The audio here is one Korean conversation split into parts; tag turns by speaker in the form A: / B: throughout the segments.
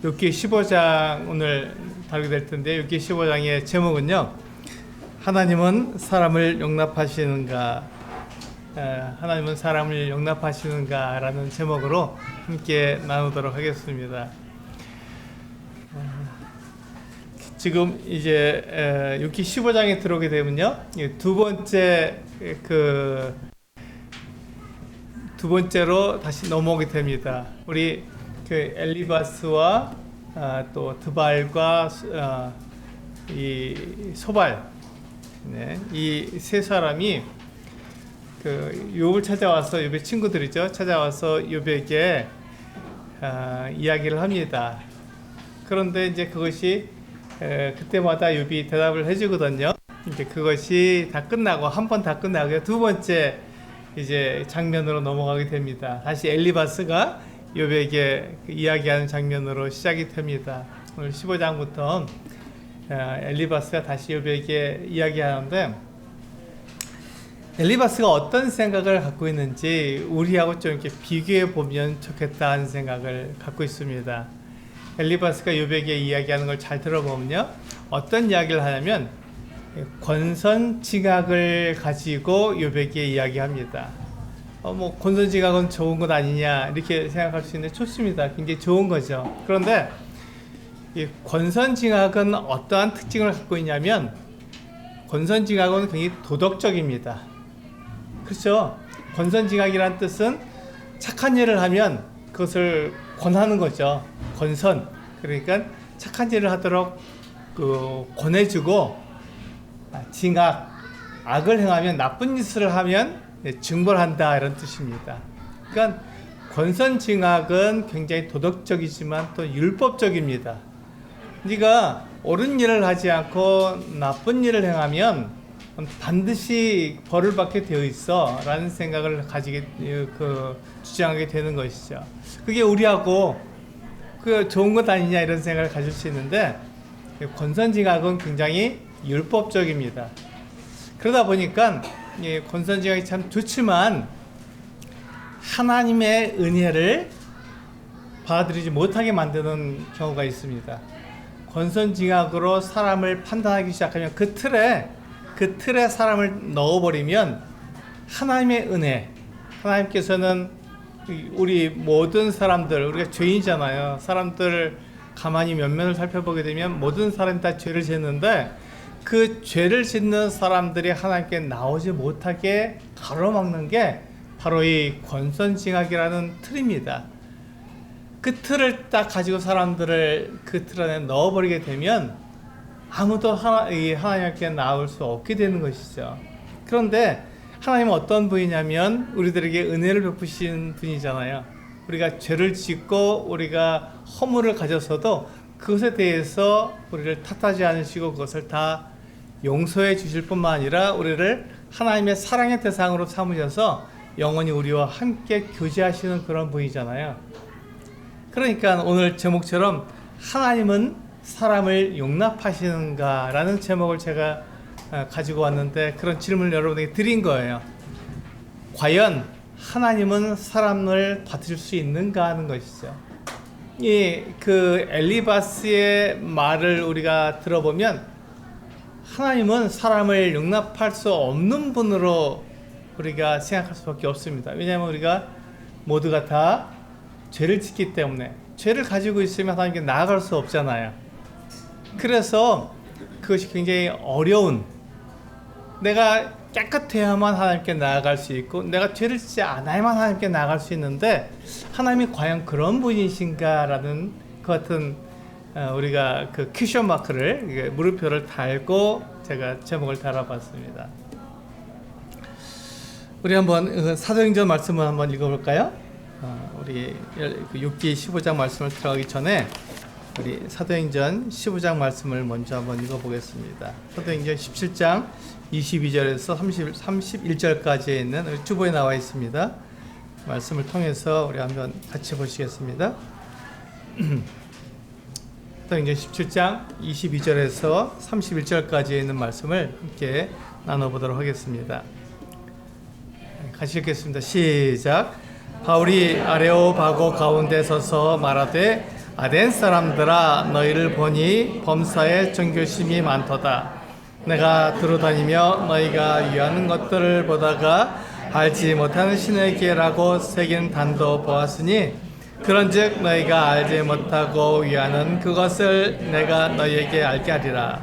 A: 욥기 15장 오늘 다루게 될 텐데, 욥기 15장의 제목은요, 하나님은 사람을 용납하시는가, 하나님은 사람을 용납하시는가 라는 제목으로 함께 나누도록 하겠습니다. 지금 이제 욥기 15장에 들어오게 되면요, 두 번째로 다시 넘어오게 됩니다. 우리 그 엘리바스와 또 드발과 이 소발, 이 세 사람이 그 욥을 찾아와서, 욥의 친구들이죠, 찾아와서 욥에게 이야기를 합니다. 그런데 이제 그것이 그때마다 욥이 대답을 해주거든요. 이제 그것이 다 끝나고, 한 번 다 끝나고 두 번째 이제 장면으로 넘어가게 됩니다. 다시 엘리바스가 욥에게 이야기하는 장면으로 시작이 됩니다. 오늘 15장부터 엘리바스가 다시 욥에게 이야기하는데, 엘리바스가 어떤 생각을 갖고 있는지 우리하고 좀 이렇게 비교해 보면 좋겠다 하는 생각을 갖고 있습니다. 엘리바스가 욥에게 이야기하는 걸 잘 들어보면요, 어떤 이야기를 하냐면 권선징악을 가지고 욥에게 이야기합니다. 뭐 권선징악은 좋은 것 아니냐 이렇게 생각할 수 있는데, 좋습니다. 굉장히 좋은 거죠. 그런데 이 권선징악은 어떠한 특징을 갖고 있냐면, 권선징악은 굉장히 도덕적입니다. 그렇죠? 권선징악이란 뜻은 착한 일을 하면 그것을 권하는 거죠. 권선, 그러니까 착한 일을 하도록 권해주고, 징악, 악을 행하면, 나쁜 짓을 하면 징벌한다, 이런 뜻입니다. 그러니까 권선징악은 굉장히 도덕적이지만 또 율법적입니다. 네가 옳은 일을 하지 않고 나쁜 일을 행하면 반드시 벌을 받게 되어 있어 라는 생각을 주장하게 되는 것이죠. 그게 우리하고 좋은 것 아니냐 이런 생각을 가질 수 있는데, 권선징악은 굉장히 율법적입니다. 그러다 보니까 권선징악이 참 좋지만 하나님의 은혜를 받아들이지 못하게 만드는 경우가 있습니다. 권선징악으로 사람을 판단하기 시작하면, 그 틀에 사람을 넣어버리면 하나님의 은혜, 하나님께서는 우리 모든 사람들, 우리가 죄인이잖아요. 사람들 가만히 면면을 살펴보게 되면 모든 사람이 다 죄를 짓는데, 그 죄를 짓는 사람들이 하나님께 나오지 못하게 가로막는 게 바로 이 권선징악이라는 틀입니다. 그 틀을 딱 가지고 사람들을 그 틀 안에 넣어버리게 되면 아무도 하나님께 나올 수 없게 되는 것이죠. 그런데 하나님은 어떤 분이냐면, 우리들에게 은혜를 베푸신 분이잖아요. 우리가 죄를 짓고 우리가 허물을 가졌어도 그것에 대해서 우리를 탓하지 않으시고 그것을 다 용서해 주실 뿐만 아니라 우리를 하나님의 사랑의 대상으로 삼으셔서 영원히 우리와 함께 교제하시는 그런 분이잖아요. 그러니까 오늘 제목처럼 하나님은 사람을 용납하시는가 라는 제목을 제가 가지고 왔는데, 그런 질문을 여러분에게 드린 거예요. 과연 하나님은 사람을 받을 수 있는가 하는 것이죠. 그 엘리바스의 말을 우리가 들어보면, 하나님은 사람을 용납할 수 없는 분으로 우리가 생각할 수밖에 없습니다. 왜냐하면 우리가 모두가 다 죄를 짓기 때문에, 죄를 가지고 있으면 하나님께 나아갈 수 없잖아요. 그래서 그것이 굉장히 어려운, 내가 깨끗해야만 하나님께 나아갈 수 있고, 내가 죄를 짓지 않아야만 하나님께 나아갈 수 있는데, 하나님이 과연 그런 분이신가라는 그 같은 우리가 그 퀴션 마크를, 물음표를 달고 제가 제목을 달아봤습니다. 우리 한번 사도행전 말씀을 한번 읽어볼까요? 우리 욥기 15장 말씀을 들어가기 전에 우리 사도행전 15장 말씀을 먼저 한번 읽어보겠습니다. 사도행전 17장 22절에서 31절까지에 있는 우리 주보에 나와 있습니다. 말씀을 통해서 우리 한번 같이 보시겠습니다. 사도행전 17장 22절에서 31절까지에 있는 말씀을 함께 나눠보도록 하겠습니다. 같이 읽겠습니다. 시작. 바울이 아레오바고 가운데 서서 말하되 아덴 사람들아 너희를 보니 범사에 정교심이 많도다. 내가 두루다니며 너희가 위하는 것들을 보다가 알지 못하는 신에게라고 새긴 단도 보았으니 그런즉 너희가 알지 못하고 위하는 그것을 내가 너희에게 알게 하리라.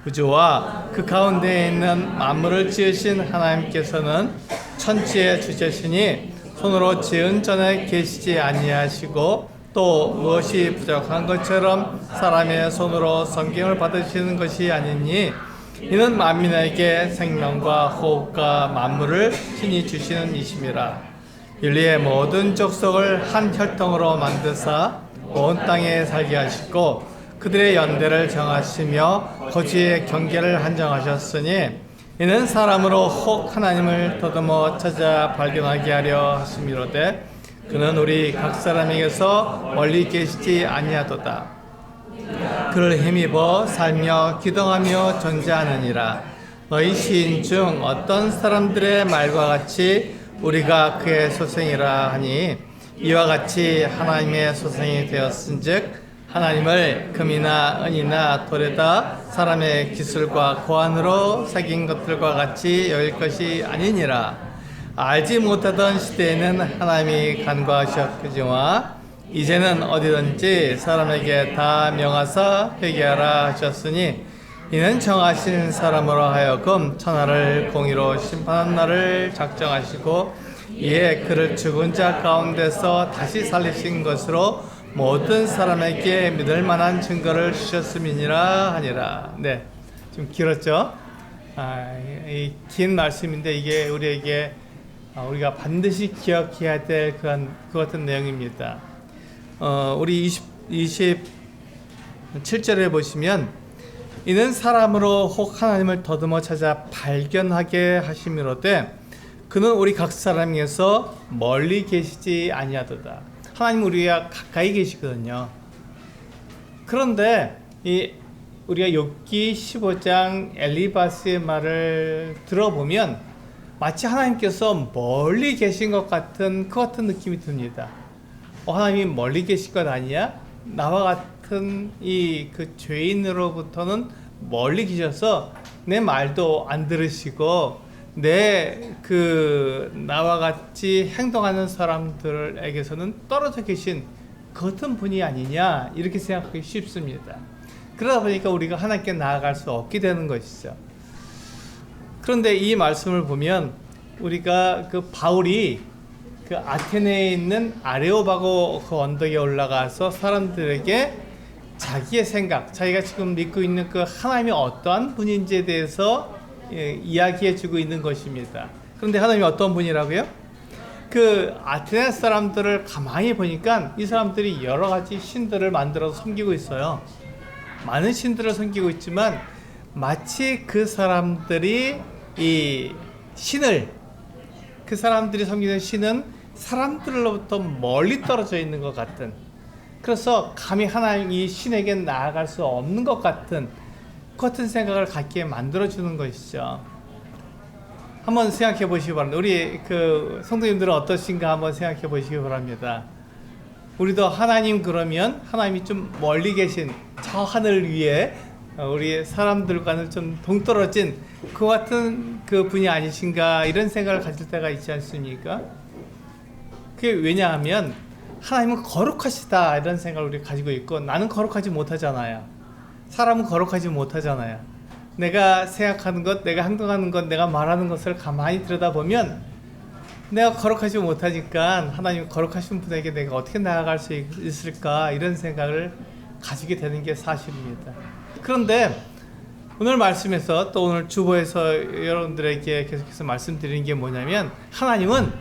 A: 우주와 그 가운데에 있는 만물을 지으신 하나님께서는 천지의 주제시니 손으로 지은 전에 계시지 아니하시고 또 무엇이 부족한 것처럼 사람의 손으로 성경을 받으시는 것이 아니니 이는 만민에게 생명과 호흡과 만물을 신이 주시는 이심이라. 인류의 모든 족속을 한 혈통으로 만드사 온 땅에 살게 하시고 그들의 연대를 정하시며 거주의 경계를 한정하셨으니 이는 사람으로 혹 하나님을 더듬어 찾아 발견하게 하려 하심이로되 그는 우리 각 사람에게서 멀리 계시지 아니하도다. 그를 힘입어 살며 기동하며 존재하느니라. 너희 시인 중 어떤 사람들의 말과 같이 우리가 그의 소생이라 하니 이와 같이 하나님의 소생이 되었은즉 하나님을 금이나 은이나 돌에다 사람의 기술과 고안으로 새긴 것들과 같이 여길 것이 아니니라. 알지 못하던 시대에는 하나님이 간과하셨거니와 이제는 어디든지 사람에게 다 명하사 회개하라 하셨으니 이는 정하신 사람으로 하여금 천하를 공의로 심판한 날을 작정하시고 이에 그를 죽은 자 가운데서 다시 살리신 것으로 모든 사람에게 믿을 만한 증거를 주셨음이니라 하니라. 네, 좀 길었죠? 이 긴 말씀인데 이게 우리에게 우리가 반드시 기억해야 될 그 같은 내용입니다. 우리 27절에 보시면 이는 사람으로 혹 하나님을 더듬어 찾아 발견하게 하심이로되 그는 우리 각 사람에게서 멀리 계시지 아니하도다. 하나님 우리가 가까이 계시거든요. 그런데 우리가 욥기 15장 엘리바스의 말을 들어보면 마치 하나님께서 멀리 계신 것 같은 그 같은 느낌이 듭니다. 하나님이 멀리 계실 것 아니야? 나와 같은 그 죄인으로부터는 멀리 계셔서 내 말도 안 들으시고 나와 같이 행동하는 사람들에게서는 떨어져 계신 그 같은 분이 아니냐 이렇게 생각하기 쉽습니다. 그러다 보니까 우리가 하나님께 나아갈 수 없게 되는 것이죠. 그런데 이 말씀을 보면 우리가 바울이 아테네에 있는 아레오바고 그 언덕에 올라가서 사람들에게 자기의 생각, 자기가 지금 믿고 있는 그 하나님이 어떠한 분인지에 대해서 이야기해 주고 있는 것입니다. 그런데 하나님이 어떤 분이라고요? 아테네 사람들을 가만히 보니까 이 사람들이 여러 가지 신들을 만들어서 섬기고 있어요. 많은 신들을 섬기고 있지만 마치 그 사람들이 그 사람들이 섬기는 신은 사람들로부터 멀리 떨어져 있는 것 같은, 그래서 감히 하나님 이 신에게 나아갈 수 없는 것 같은 생각을 갖게 만들어주는 것이죠. 한번 생각해 보시기 바랍니다. 우리 성도님들은 어떠신가 한번 생각해 보시기 바랍니다. 우리도 하나님 그러면 하나님이 좀 멀리 계신 저 하늘 위에 우리 사람들과는 좀 동떨어진 그 같은 그 분이 아니신가 이런 생각을 가질 때가 있지 않습니까? 그게 왜냐하면 하나님은 거룩하시다 이런 생각을 우리 가지고 있고 나는 거룩하지 못하잖아요. 사람은 거룩하지 못하잖아요. 내가 생각하는 것, 내가 행동하는 것, 내가 말하는 것을 가만히 들여다보면 내가 거룩하지 못하니까 하나님 거룩하신 분에게 내가 어떻게 나아갈 수 있을까 이런 생각을 가지게 되는 게 사실입니다. 그런데 오늘 말씀에서 또 오늘 주보에서 여러분들에게 계속해서 말씀드리는 게 뭐냐면 하나님은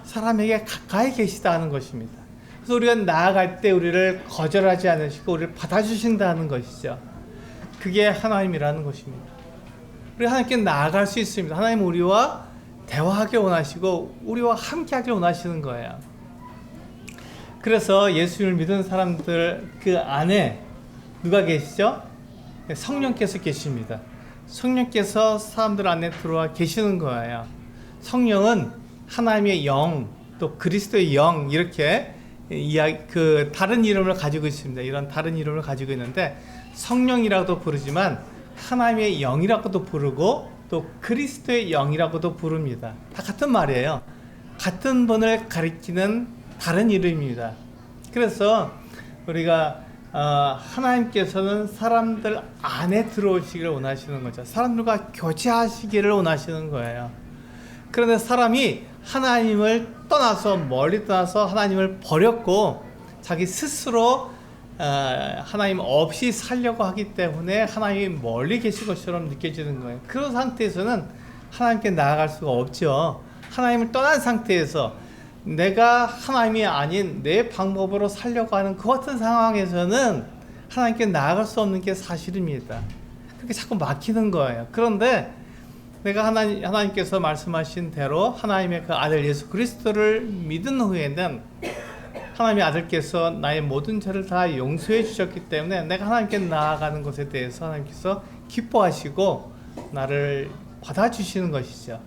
A: 사람에게 가까이 계시다는 것입니다. 그래서 우리가 나아갈 때 우리를 거절하지 않으시고 우리를 받아주신다는 것이죠. 그게 하나님이라는 것입니다. 우리 하나님께 나아갈 수 있습니다. 하나님은 우리와 대화하기 원하시고 우리와 함께하길 원하시는 거예요. 그래서 예수님을 믿은 사람들 그 안에 누가 계시죠? 성령께서 계십니다. 성령께서 사람들 안에 들어와 계시는 거예요. 성령은 하나님의 영, 또 그리스도의 영 이렇게 그 다른 이름을 가지고 있습니다. 이런 다른 이름을 가지고 있는데 성령이라고도 부르지만 하나님의 영이라고도 부르고 또 그리스도의 영이라고도 부릅니다. 다 같은 말이에요. 같은 분을 가리키는 다른 이름입니다. 그래서 우리가 하나님께서는 사람들 안에 들어오시기를 원하시는 거죠. 사람들과 교제하시기를 원하시는 거예요. 그런데 사람이 하나님을 떠나서 멀리 떠나서 하나님을 버렸고 자기 스스로 하나님 없이 살려고 하기 때문에 하나님이 멀리 계신 것처럼 느껴지는 거예요. 그런 상태에서는 하나님께 나아갈 수가 없죠. 하나님을 떠난 상태에서 내가 하나님이 아닌 내 방법으로 살려고 하는 그 같은 상황에서는 하나님께 나아갈 수 없는 게 사실입니다. 그렇게 자꾸 막히는 거예요. 그런데 내가 하나님께서 말씀하신 대로 하나님의 그 아들 예수 그리스도를 믿은 후에는 하나님의 아들께서 나의 모든 죄를 다 용서해 주셨기 때문에 내가 하나님께 나아가는 것에 대해서 하나님께서 기뻐하시고 나를 받아주시는 것이죠.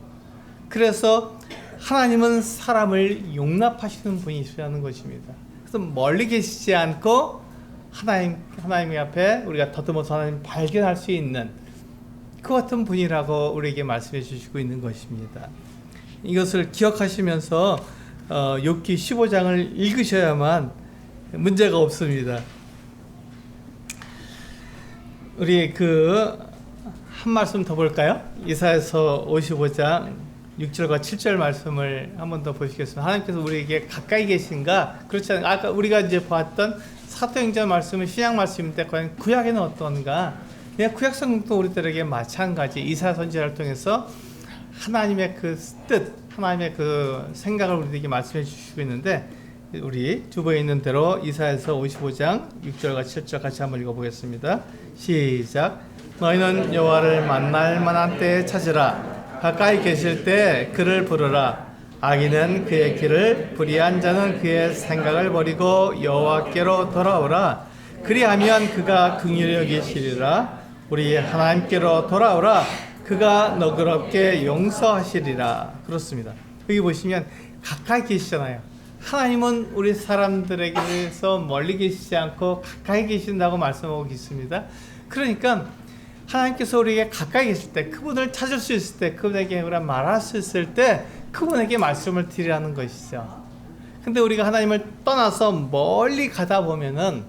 A: 그래서 하나님은 사람을 용납하시는 분이시라는 것입니다. 그래서 멀리 계시지 않고 하나님 앞에 우리가 더듬어서 하나님 발견할 수 있는 그 같은 분이라고 우리에게 말씀해 주시고 있는 것입니다. 이것을 기억하시면서 욥기 15장을 읽으셔야만 문제가 없습니다. 우리 한 말씀 더 볼까요? 이사야서 55장 6절과 7절 말씀을 한 번 더 보시겠습니다. 하나님께서 우리에게 가까이 계신가? 그렇지 않은가? 아까 우리가 이제 봤던 사도행전 말씀은 신약 말씀인데 과연 구약에는 어떤가? 그냥 구약 성경도 우리들에게 마찬가지 이사야 선지자를 통해서 하나님의 그 뜻, 하나님의 그 생각을 우리에게 말씀해 주시고 있는데 우리 주보에 있는 대로 이사야서 55장 6절과 7절 같이 한번 읽어보겠습니다. 시작. 너희는 여호와를 만날 만한 때에 찾으라. 가까이 계실 때 그를 부르라. 악인은 그의 길을, 불의한 자는 그의 생각을 버리고 여호와께로 돌아오라. 그리하면 그가 긍휼히 여기시리라. 우리 하나님께로 돌아오라. 그가 너그럽게 용서하시리라. 그렇습니다. 여기 보시면 가까이 계시잖아요. 하나님은 우리 사람들에게서 멀리 계시지 않고 가까이 계신다고 말씀하고 있습니다. 그러니까 하나님께서 우리에게 가까이 계실 때, 그분을 찾을 수 있을 때, 그분에게 우리가 말할 수 있을 때 그분에게 말씀을 드리라는 것이죠. 근데 우리가 하나님을 떠나서 멀리 가다 보면은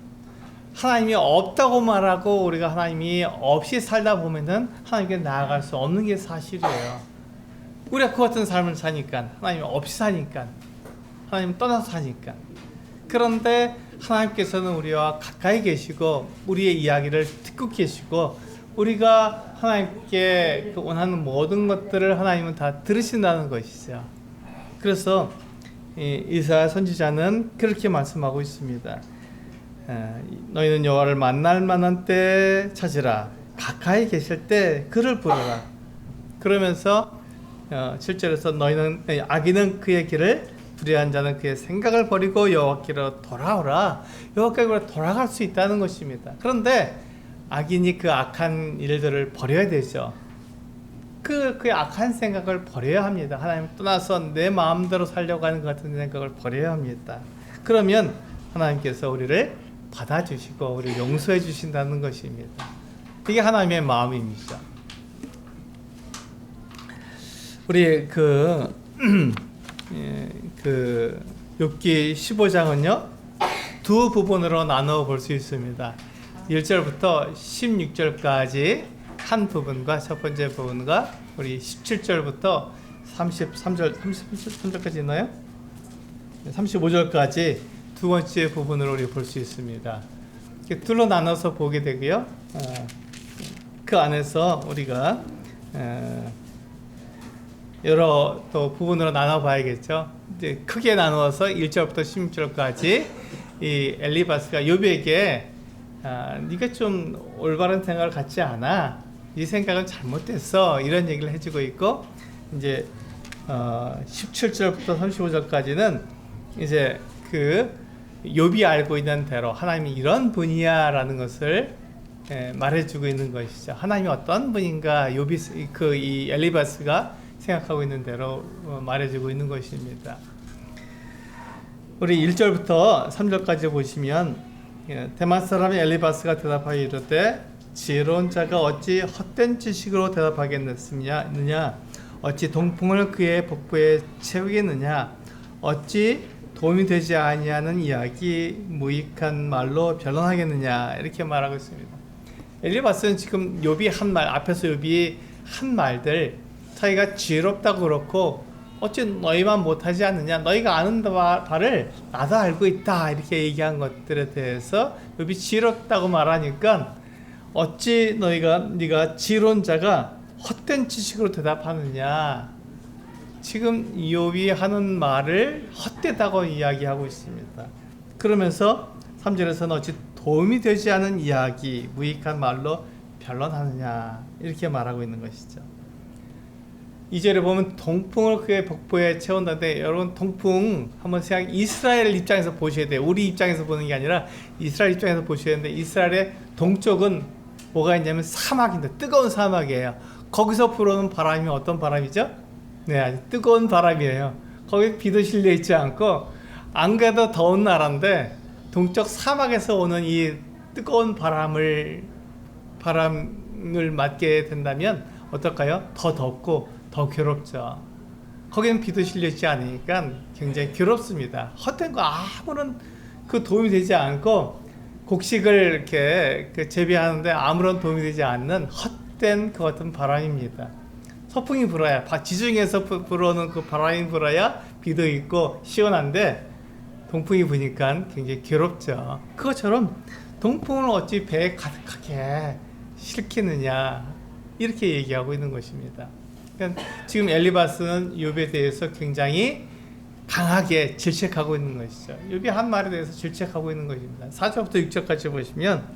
A: 하나님이 없다고 말하고 우리가 하나님이 없이 살다 보면은 하나님께 나아갈 수 없는 게 사실이에요. 우리가 그 같은 삶을 사니까, 하나님 없이 사니까, 하나님 떠나서 사니까. 그런데 하나님께서는 우리와 가까이 계시고 우리의 이야기를 듣고 계시고 우리가 하나님께 원하는 모든 것들을 하나님은 다 들으신다는 것이죠. 그래서 이사야 선지자는 그렇게 말씀하고 있습니다. 너희는 여호와를 만날 만한 때 찾으라. 가까이 계실 때 그를 부르라. 그러면서 7절에서 너희는 악인은 그의 길을, 불의한 자는 그의 생각을 버리고 여호와께로 돌아오라. 여호와께로 돌아갈 수 있다는 것입니다. 그런데 악인이 그 악한 일들을 버려야 되죠. 그 악한 생각을 버려야 합니다. 하나님 떠나서 내 마음대로 살려고 하는 것 같은 생각을 버려야 합니다. 그러면 하나님께서 우리를 받아주시고 우리를 용서해 주신다는 것입니다. 이게 하나님의 마음입니다. 우리 욥기 15장은요 두 부분으로 나누어 볼 수 있습니다. 1절부터 16절까지 한 부분과 첫 번째 부분과 우리 17절부터 33절까지 있나요? 35절까지 두 번째 부분으로 우리 볼 수 있습니다. 이렇게 둘로 나눠서 보게 되고요. 그 안에서 우리가 여러 또 부분으로 나눠 봐야겠죠. 이제 크게 나누어서 1절부터 16절까지 이 엘리바스가 욥에게 네가 좀 올바른 생각을 갖지 않아. 이 생각은 잘못됐어. 이런 얘기를 해주고 있고 이제 17절부터 35절까지는 이제 욥이 알고 있는 대로 하나님이 이런 분이야라는 것을 말해주고 있는 것이죠. 하나님이 어떤 분인가 욥이 이 엘리바스가 생각하고 있는 대로 말해주고 있는 것입니다. 우리 1절부터 3절까지 보시면 대만 사람 엘리바스가 대답하여 이르되 지혜로운 자가 어찌 헛된 지식으로 대답하겠느냐 어찌 동풍을 그의 복부에 채우겠느냐 어찌 도움이 되지 아니하는 이야기 무익한 말로 변론하겠느냐 이렇게 말하고 있습니다. 엘리바스는 지금 욥이 한 말 앞에서 욥이 한 말들 자기가 지혜롭다고 그렇고 어찌 너희만 못하지 않느냐 너희가 아는 바를 나도 알고 있다 이렇게 얘기한 것들에 대해서 욥이 지혜롭다고 말하니까 어찌 네가 지혜로운 자가 헛된 지식으로 대답하느냐 지금 욥이 하는 말을 헛되다고 이야기하고 있습니다. 그러면서 3절에서는 어찌 도움이 되지 않은 이야기 무익한 말로 변론하느냐 이렇게 말하고 있는 것이죠. 2절에 보면 동풍을 그의 복부에 채운다는데 여러분 동풍 한번 생각 이스라엘 입장에서 보셔야 돼요. 우리 입장에서 보는 게 아니라 이스라엘 입장에서 보셔야 되는데 이스라엘의 동쪽은 뭐가 있냐면 사막인데 뜨거운 사막이에요. 거기서 불어오는 바람이 어떤 바람이죠? 네, 아주 뜨거운 바람이에요. 거기 비도 실려 있지 않고 안 그래도 더운 나라인데 동쪽 사막에서 오는 이 뜨거운 바람을 맞게 된다면 어떨까요? 더 덥고 더 괴롭죠. 거기는 비도 실려 있지 않으니까 굉장히 괴롭습니다. 헛된 거 아무런 그 도움이 되지 않고 곡식을 이렇게 재배하는데 아무런 도움이 되지 않는 헛된 그 같은 바람입니다. 서풍이 불어야 지중해에서 불어오는 그 바람이 불어야 비도 있고 시원한데 동풍이 부니까 굉장히 괴롭죠. 그것처럼 동풍을 어찌 배에 가득하게 실키느냐 이렇게 얘기하고 있는 것입니다. 그러니까 지금 엘리바스는 욥에 대해서 굉장히 강하게 질책하고 있는 것이죠. 욥이 한 말에 대해서 질책하고 있는 것입니다. 4절부터 6절까지 보시면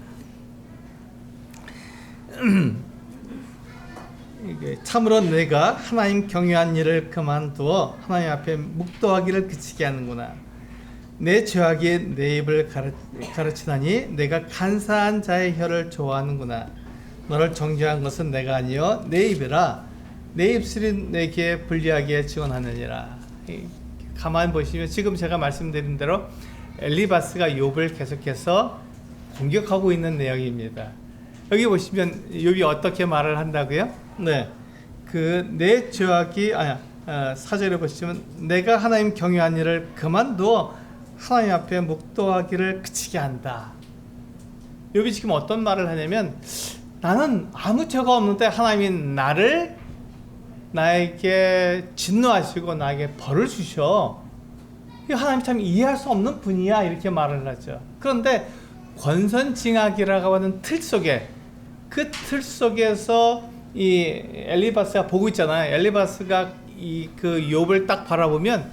A: 참으로 내가 하나님 경외한 일을 그만두어 하나님 앞에 묵도하기를 그치게 하는구나. 내 죄악이 내 입을 가르치다니 내가 간사한 자의 혀를 좋아하는구나. 너를 정죄한 것은 내가 아니요 내 입이라. 내 입술이 내게 불리하게 증언하느니라. 가만히 보시면 지금 제가 말씀드린 대로 엘리바스가 욥을 계속해서 공격하고 있는 내용입니다. 여기 보시면 욥이 어떻게 말을 한다고요? 네, 내 죄악이 4절에 보시면 내가 하나님 경외한 일을 그만두어 하나님 앞에 묵도하기를 그치게 한다. 욥이 지금 어떤 말을 하냐면 나는 아무 죄가 없는데 하나님이 나에게 진노하시고 나에게 벌을 주셔. 하나님 참 이해할 수 없는 분이야 이렇게 말을 하죠. 그런데 권선징악이라고 하는 틀 속에 그 틀 속에서 이 엘리바스가 보고 있잖아요. 엘리바스가 그 욥을 딱 바라보면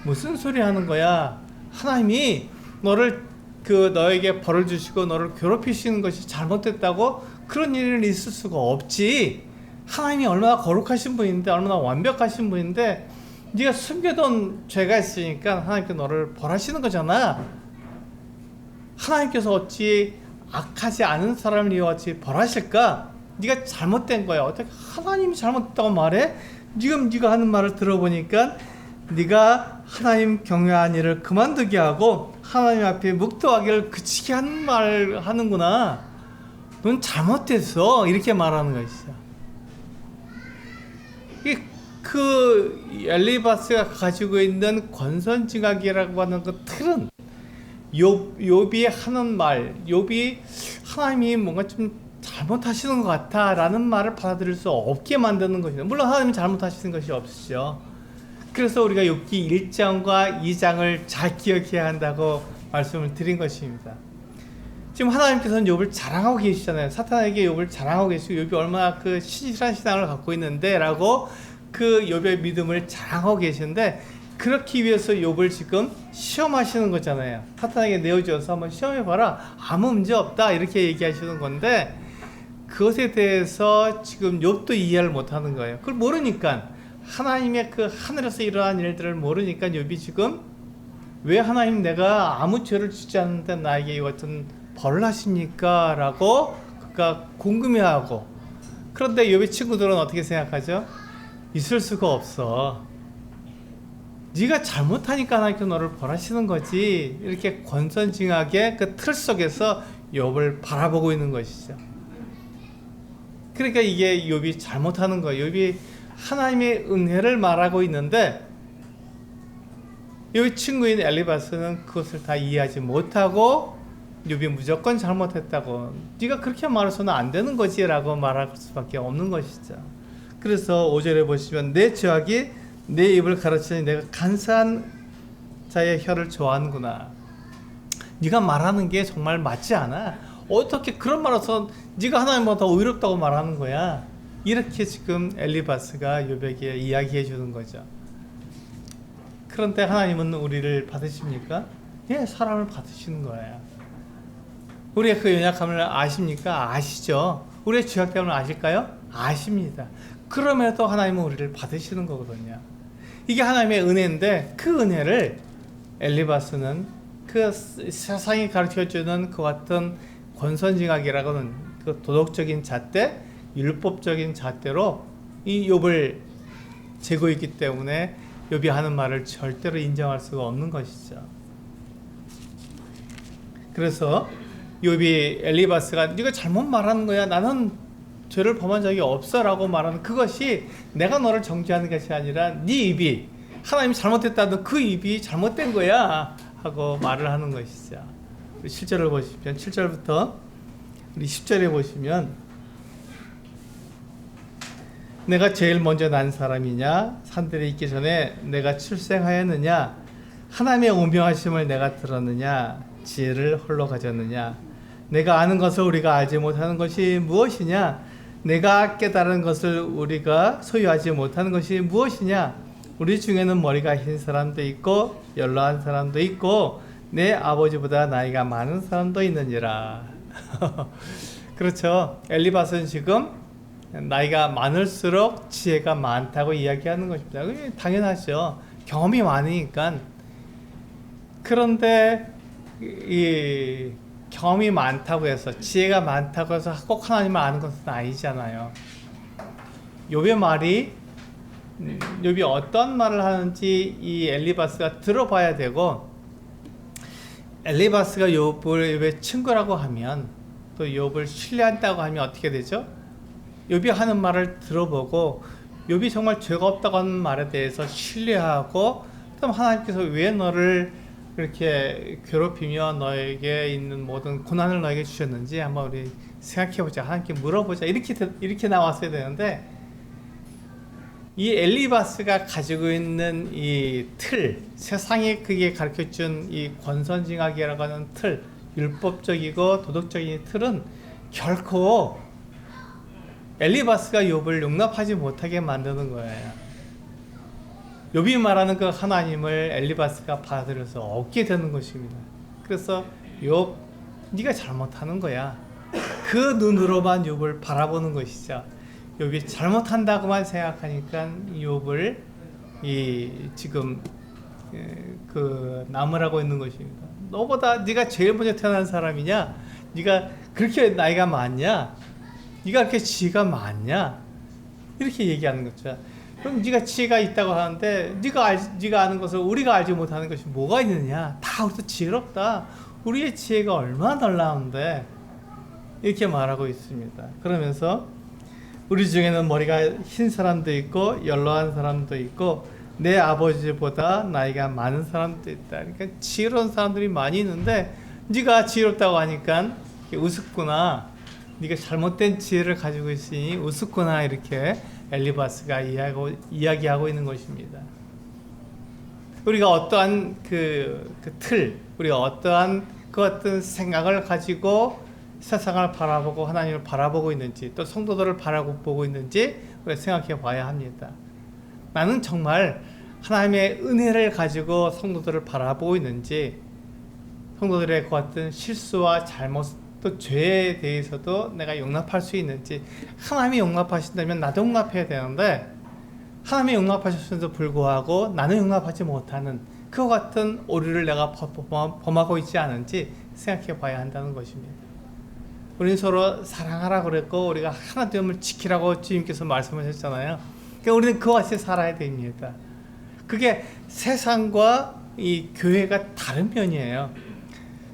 A: 무슨 소리 하는 거야? 하나님이 너에게 벌을 주시고 너를 괴롭히시는 것이 잘못됐다고 그런 일은 있을 수가 없지. 하나님이 얼마나 거룩하신 분인데 얼마나 완벽하신 분인데 네가 숨겨둔 죄가 있으니까 하나님께 너를 벌하시는 거잖아. 하나님께서 어찌 악하지 않은 사람을 위해 어찌 벌하실까? 네가 잘못된 거야. 어떻게 하나님이 잘못됐다고 말해? 지금 네가 하는 말을 들어보니까 네가 하나님 경외한 일을 그만두게 하고 하나님 앞에 묵도하기를 그치게 하는 말 하는구나. 넌 잘못됐어. 이렇게 말하는 것이죠. 그 엘리바스가 가지고 있는 권선징악이라고 하는 그 틀은 욥이 하는 말, 욥이 하나님이 뭔가 좀 잘못하시는 것 같아 라는 말을 받아들일 수 없게 만드는 것이죠. 물론 하나님이 잘못하시는 것이 없으시죠. 그래서 우리가 욥기 1장과 2장을 잘 기억해야 한다고 말씀을 드린 것입니다. 지금 하나님께서는 욥을 자랑하고 계시잖아요. 사탄에게 욥을 자랑하고 계시고 욥이 얼마나 그 신실한 신앙을 갖고 있는데 라고 그 욥의 믿음을 자랑하고 계시는데 그렇기 위해서 욥을 지금 시험하시는 거잖아요. 사탄에게 내어주어서 한번 시험해봐라. 아무 문제 없다 이렇게 얘기하시는 건데 그것에 대해서 지금 욥도 이해를 못하는 거예요. 그걸 모르니까 하나님의 그 하늘에서 일어난 일들을 모르니까 욥이 지금 왜 하나님 내가 아무 죄를 짓지 않는데 나에게 이 같은 벌을 하십니까? 라고 그가 궁금해하고 그런데 욥의 친구들은 어떻게 생각하죠? 있을 수가 없어. 네가 잘못하니까 하나님께서 너를 벌하시는 거지. 이렇게 권선징악의 그 틀 속에서 욥을 바라보고 있는 것이죠. 그러니까 이게 욥이 잘못하는 거예요. 욥이 하나님의 은혜를 말하고 있는데 욥의 친구인 엘리바스는 그것을 다 이해하지 못하고 욥이 무조건 잘못했다고, 네가 그렇게 말해서는 안 되는 거지 라고 말할 수밖에 없는 것이죠. 그래서 5절에 보시면 내 죄악이 내 입을 가르치니 내가 간사한 자의 혀를 좋아하는구나. 네가 말하는 게 정말 맞지 않아. 어떻게 그런 말해서 네가 하나님보다 더 의롭다고 말하는 거야. 이렇게 지금 엘리바스가 욥에게 이야기해 주는 거죠. 그런데 하나님은 우리를 받으십니까? 예, 사람을 받으시는 거예요. 우리의 그 연약함을 아십니까? 아시죠? 우리의 죄악됨을 아실까요? 아십니다. 그럼에도 하나님은 우리를 받으시는 거거든요. 이게 하나님의 은혜인데 그 은혜를 엘리바스는 그 세상이 가르쳐주는 그 같은 권선징악이라고는 그 도덕적인 잣대, 율법적인 잣대로 이 욥을 재고 있기 때문에 욥이 하는 말을 절대로 인정할 수가 없는 것이죠. 그래서 욥이 엘리바스가 네가 잘못 말하는 거야. 나는 죄를 범한 적이 없어 라고 말하는 그것이 내가 너를 정죄하는 것이 아니라 네 입이 하나님이 잘못했다는 그 입이 잘못된 거야 하고 말을 하는 것이죠. 7절을 보시면 7절부터 우리 10절에 보시면 내가 제일 먼저 난 사람이냐? 산들이 있기 전에 내가 출생하였느냐? 하나님의 오명하심을 내가 들었느냐? 지혜를 홀로 가졌느냐? 내가 아는 것을 우리가 알지 못하는 것이 무엇이냐? 내가 깨달은 것을 우리가 소유하지 못하는 것이 무엇이냐? 우리 중에는 머리가 흰 사람도 있고 연로한 사람도 있고 내 아버지보다 나이가 많은 사람도 있느니라. 그렇죠. 엘리바스는 지금 나이가 많을수록 지혜가 많다고 이야기하는 것입니다. 당연하죠. 경험이 많으니까. 그런데 이 경험이 많다고 해서 지혜가 많다고 해서 꼭 하나님을 아는 것은 아니잖아요. 욥의 말이 욥이 어떤 말을 하는지 이 엘리바스가 들어봐야 되고, 엘리바스가 욥의 친구라고 하면 또 욥을 신뢰한다고 하면 어떻게 되죠? 욥이 하는 말을 들어보고 욥이 정말 죄가 없다고 하는 말에 대해서 신뢰하고, 그럼 하나님께서 왜 너를 그렇게 괴롭히며 너에게 있는 모든 고난을 너에게 주셨는지 한번 우리 생각해보자, 하나님께 물어보자, 이렇게 나왔어야 되는데, 이 엘리바스가 가지고 있는 이 틀, 세상이 그게 가르쳐준 이 권선징악이라고 하는 틀, 율법적이고 도덕적인 틀은 결코 엘리바스가 욥을 용납하지 못하게 만드는 거예요. 욥이 말하는 그 하나님을 엘리바스가 받아들일 수 없게 되는 것입니다. 그래서 욥, 네가 잘못하는 거야. 그 눈으로만 욥을 바라보는 것이죠. 욥이 잘못한다고만 생각하니까 욥을 지금 그 나무라고 있는 것입니다. 너보다 네가 제일 먼저 태어난 사람이냐? 네가 그렇게 나이가 많냐? 네가 그렇게 지혜가 많냐? 이렇게 얘기하는 거죠. 그럼 네가 지혜가 있다고 하는데 네가 아는 것을 우리가 알지 못하는 것이 뭐가 있느냐? 다 우리도 지혜롭다. 우리의 지혜가 얼마나 놀라운데, 이렇게 말하고 있습니다. 그러면서 우리 중에는 머리가 흰 사람도 있고 연로한 사람도 있고 내 아버지보다 나이가 많은 사람도 있다. 그러니까 지혜로운 사람들이 많이 있는데 네가 지혜롭다고 하니까 우습구나, 네가 잘못된 지혜를 가지고 있으니 우습구나, 이렇게 엘리바스가 이야기하고 있는 것입니다. 우리가 어떠한 우리가 어떠한 그 어떤 생각을 가지고 세상을 바라보고 하나님을 바라보고 있는지, 또 성도들을 바라보고 있는지 우리가 생각해 봐야 합니다. 나는 정말 하나님의 은혜를 가지고 성도들을 바라보고 있는지, 성도들의 그 같은 실수와 잘못, 또 죄에 대해서도 내가 용납할 수 있는지. 하나님이 용납하신다면 나도 용납해야 되는데, 하나님이 용납하셨음에도 불구하고 나는 용납하지 못하는 그 같은 오류를 내가 범하고 있지 않은지 생각해 봐야 한다는 것입니다. 우리는 서로 사랑하라고 그랬고 우리가 하나됨을 지키라고 주님께서 말씀하셨잖아요. 그러니까 우리는 그와 같이 살아야 됩니다. 그게 세상과 이 교회가 다른 면이에요.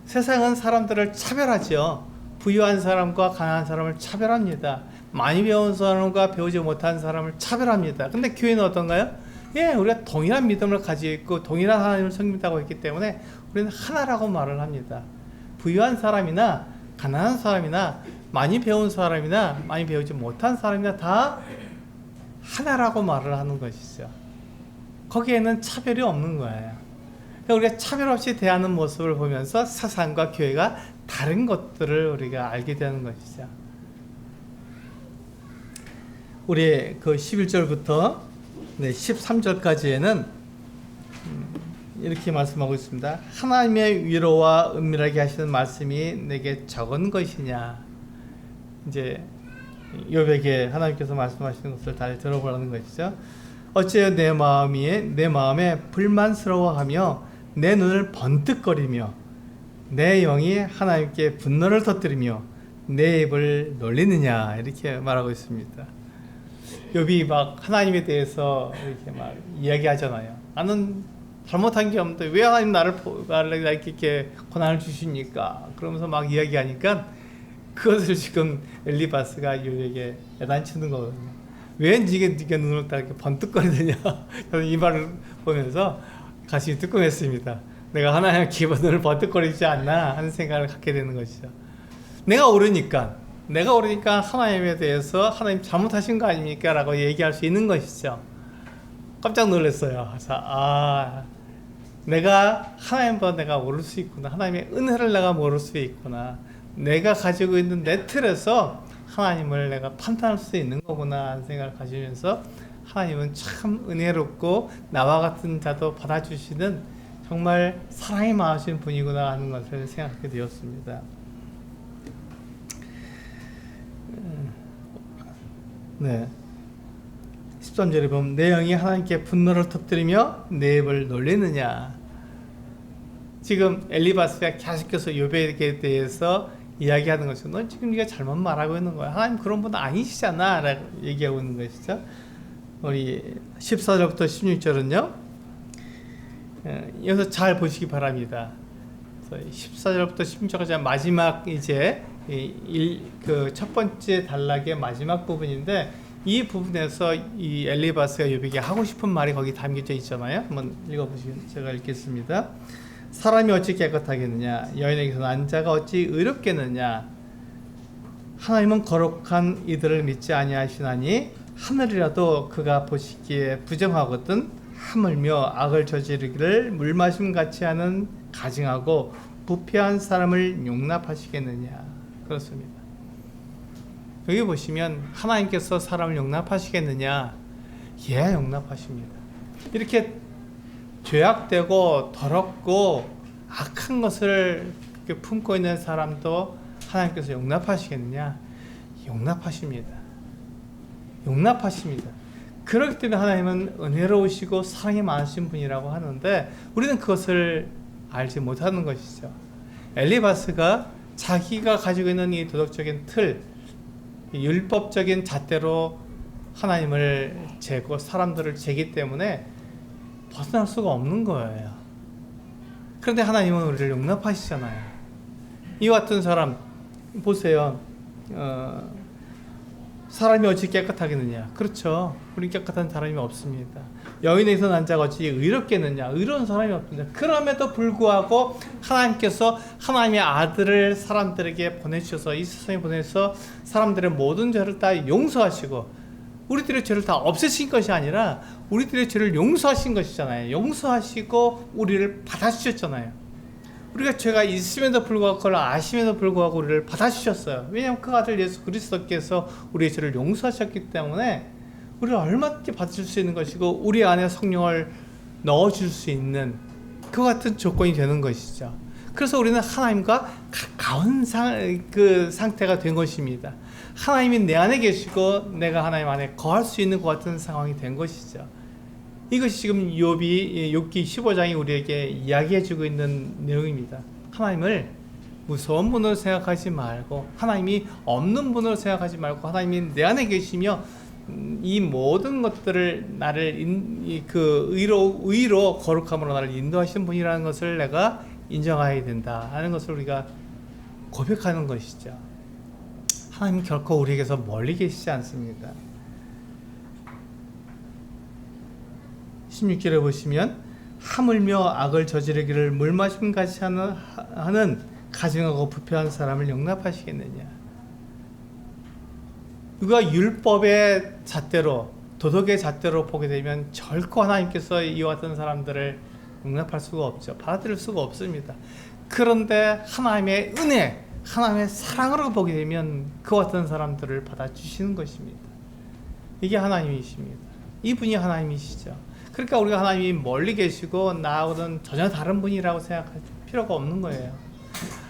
A: 세상은 사람들을 차별하죠. 부유한 사람과 가난한 사람을 차별합니다. 많이 배운 사람과 배우지 못한 사람을 차별합니다. 근데 교회는 어떤가요? 예, 우리가 동일한 믿음을 가지고 있고 동일한 하나님을 섬긴다고 했기 때문에 우리는 하나라고 말을 합니다. 부유한 사람이나 가난한 사람이나 많이 배운 사람이나 많이 배우지 못한 사람이나 다 하나라고 말을 하는 것이죠. 거기에는 차별이 없는 거예요. 그러니까 우리가 차별 없이 대하는 모습을 보면서 세상과 교회가 다른 것들을 우리가 알게 되는 것이죠. 우리 그 11절부터 13절까지에는 이렇게 말씀하고 있습니다. 하나님의 위로와 은밀하게 하시는 말씀이 내게 적은 것이냐. 이제 욥에게 하나님께서 말씀하시는 것을 잘 들어보라는 것이죠. 어찌 내 마음에 불만스러워하며 내 눈을 번뜩거리며 내 영이 하나님께 분노를 터뜨리며 내 입을 놀리느냐, 이렇게 말하고 있습니다. 욥이 막 하나님에 대해서 이렇게 막 이야기하잖아요. 나는 잘못한 게 없는데 왜 하나님 나를 이렇게 고난을 주십니까? 그러면서 막 이야기하니까 그것을 지금 엘리바스가 욥에게 야단치는 거거든요. 왜 네가 눈을 딱 이렇게 번뜩거리느냐? 저는 이 말을 보면서 가슴이 뜨끔했습니다. 내가 하나님의 기분을 번뜩거리지 않나 하는 생각을 갖게 되는 것이죠. 내가 옳으니까 하나님에 대해서 하나님 잘못하신 거 아닙니까? 라고 얘기할 수 있는 것이죠. 깜짝 놀랐어요. 그래서 내가 하나님보다 내가 모를 수 있구나. 하나님의 은혜를 내가 모를 수 있구나. 내가 가지고 있는 내 틀에서 하나님을 내가 판단할 수 있는 거구나 하는 생각을 가지면서 하나님은 참 은혜롭고 나와 같은 자도 받아주시는 정말 사랑이 많으신 분이구나 하는 것을 생각하게 되었습니다. 네. 13절에 보면 내 영이 하나님께 분노를 터뜨리며 내 입을 놀리느냐. 지금 엘리바스가 계속해서 욥에게 대해서 이야기하는 것은 넌 지금 네가 잘못 말하고 있는 거야. 하나님 그런 분 아니시잖아 라고 얘기하고 있는 것이죠. 우리 14절부터 16절은요. 여기서 잘 보시기 바랍니다. 14절부터 16절까지 마지막 이제 그 첫 번째 단락의 마지막 부분인데 이 부분에서 이 엘리바스가 욥에게 하고 싶은 말이 거기 담겨져 있잖아요. 한번 읽어보시면 제가 읽겠습니다. 사람이 어찌 깨끗하겠느냐? 여인에게서 난 자가 어찌 의롭겠느냐? 하나님은 거룩한 이들을 믿지 아니하시나니 하늘이라도 그가 보시기에 부정하거든 하물며 악을 저지르기를 물마심 같이 하는 가증하고 부패한 사람을 용납하시겠느냐? 그렇습니다. 여기 보시면 하나님께서 사람을 용납하시겠느냐? 예, 용납하십니다. 이렇게 죄악되고 더럽고 악한 것을 품고 있는 사람도 하나님께서 용납하시겠느냐? 용납하십니다. 용납하십니다. 그렇기 때문에 하나님은 은혜로우시고 사랑이 많으신 분이라고 하는데 우리는 그것을 알지 못하는 것이죠. 엘리바스가 자기가 가지고 있는 이 도덕적인 틀, 이 율법적인 잣대로 하나님을 재고 사람들을 재기 때문에 벗어날 수가 없는 거예요. 그런데 하나님은 우리를 용납하시잖아요. 이와 같은 사람 보세요. 사람이 어찌 깨끗하겠느냐? 그렇죠. 우리 깨끗한 사람이 없습니다. 여인에게서 난 자가 어찌 의롭겠느냐? 의로운 사람이 없습니다. 그럼에도 불구하고 하나님께서 하나님의 아들을 사람들에게 보내주셔서 이 세상에 보내서 사람들의 모든 죄를 다 용서하시고 우리들의 죄를 다 없애신 것이 아니라 우리들의 죄를 용서하신 것이잖아요. 용서하시고 우리를 받아주셨잖아요. 우리가 죄가 있음에도 불구하고 그걸 아심에도 불구하고 우리를 받아주셨어요. 왜냐하면 그 아들 예수 그리스도께서 우리의 죄를 용서하셨기 때문에 우리를 얼마든지 받아줄 수 있는 것이고 우리 안에 성령을 넣어줄 수 있는 그 같은 조건이 되는 것이죠. 그래서 우리는 하나님과 가까운 상태가 된 것입니다. 하나님이 내 안에 계시고 내가 하나님 안에 거할 수 있는 것 같은 상황이 된 것이죠. 이것이 지금 욥기 15장이 우리에게 이야기해주고 있는 내용입니다. 하나님을 무서운 분으로 생각하지 말고 하나님이 없는 분으로 생각하지 말고 하나님이 내 안에 계시며 이 모든 것들을 나를 의로 거룩함으로 나를 인도하신 분이라는 것을 내가 인정해야 된다 하는 것을 우리가 고백하는 것이죠. 하나님 결코 우리에게서 멀리 계시지 않습니다. 16절에 보시면 하물며 악을 저지르기를 물마심 같이 하는 가증하고 부패한 사람을 용납하시겠느냐. 누가 율법의 잣대로 도덕의 잣대로 보게 되면 결코 하나님께서 이와 같은 사람들을 용납할 수가 없죠. 받아들일 수가 없습니다. 그런데 하나님의 은혜, 하나님의 사랑으로 보게 되면 그와 같은 사람들을 받아주시는 것입니다. 이게 하나님이십니다. 이분이 하나님이시죠. 그러니까 우리가 하나님이 멀리 계시고 나하고는 전혀 다른 분이라고 생각할 필요가 없는 거예요.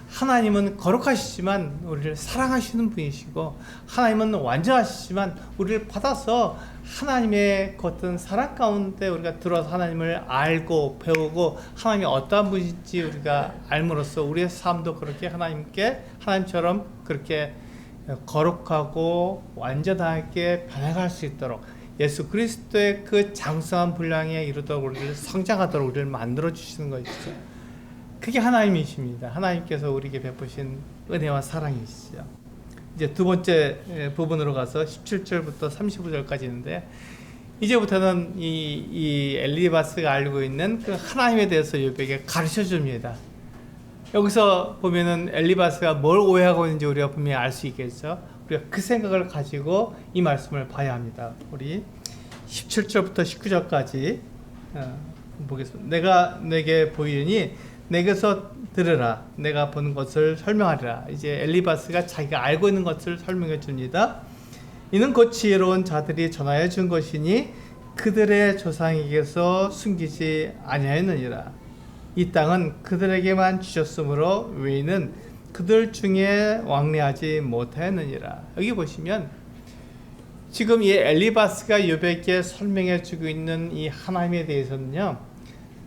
A: 하나님은 거룩하시지만 우리를 사랑하시는 분이시고, 하나님은 완전하시지만 우리를 받아서 하나님의 어떤 사랑 가운데 우리가 들어서 하나님을 알고 배우고 하나님이 어떠한 분인지 우리가 알므로써 우리의 삶도 그렇게 하나님처럼 그렇게 거룩하고 완전하게 변해갈 수 있도록, 예수 그리스도의 그 장성한 분량에 이르도록 우리를 성장하도록 우리를 만들어 주시는 것이죠. 그게 하나님이십니다. 하나님께서 우리에게 베푸신 은혜와 사랑이시죠. 이제 두 번째 부분으로 가서 17절부터 35절까지 있는데, 이제부터는 이 엘리바스가 알고 있는 그 하나님에 대해서 욥에게 가르쳐 줍니다. 여기서 보면은 엘리바스가 뭘 오해하고 있는지 우리가 분명히 알 수 있겠죠. 우리가 그 생각을 가지고 이 말씀을 봐야 합니다. 우리 17절부터 19절까지 보겠습니다. 내가 내게 보이니 내게서 들으라. 내가 본 것을 설명하리라. 이제 엘리바스가 자기가 알고 있는 것을 설명해 줍니다. 이는 곧 지혜로운 자들이 전하여 준 것이니 그들의 조상에게서 숨기지 아니하였느니라. 이 땅은 그들에게만 주셨으므로 외인은 그들 중에 왕래하지 못하였느니라. 여기 보시면 지금 이 엘리바스가 욥에게 설명해 주고 있는 이 하나님에 대해서는요,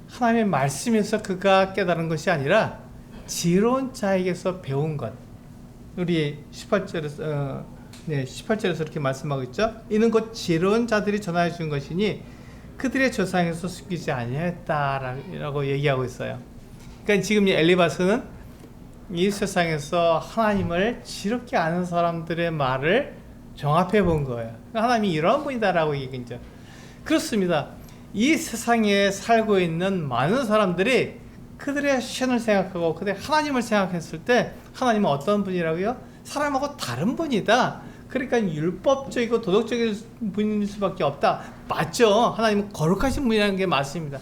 A: 하나님의 말씀에서 그가 깨달은 것이 아니라 지혜로운 자에게서 배운 것. 우리 18절에서 18절에서 이렇게 말씀하고 있죠. 이는 곧 지혜로운 자들이 전하여 준 것이니 그들의 조상에서 숨기지 아니하였다라고 얘기하고 있어요. 그러니까 지금 이 엘리바스는 이 세상에서 하나님을 지롭게 아는 사람들의 말을 종합해 본 거예요. 하나님이 이런 분이다라고 얘기했죠. 그렇습니다. 이 세상에 살고 있는 많은 사람들이 그들의 신을 생각하고 그들의 하나님을 생각했을 때 하나님은 어떤 분이라고요? 사람하고 다른 분이다. 그러니까 율법적이고 도덕적인 분일 수밖에 없다. 맞죠? 하나님은 거룩하신 분이라는 게 맞습니다.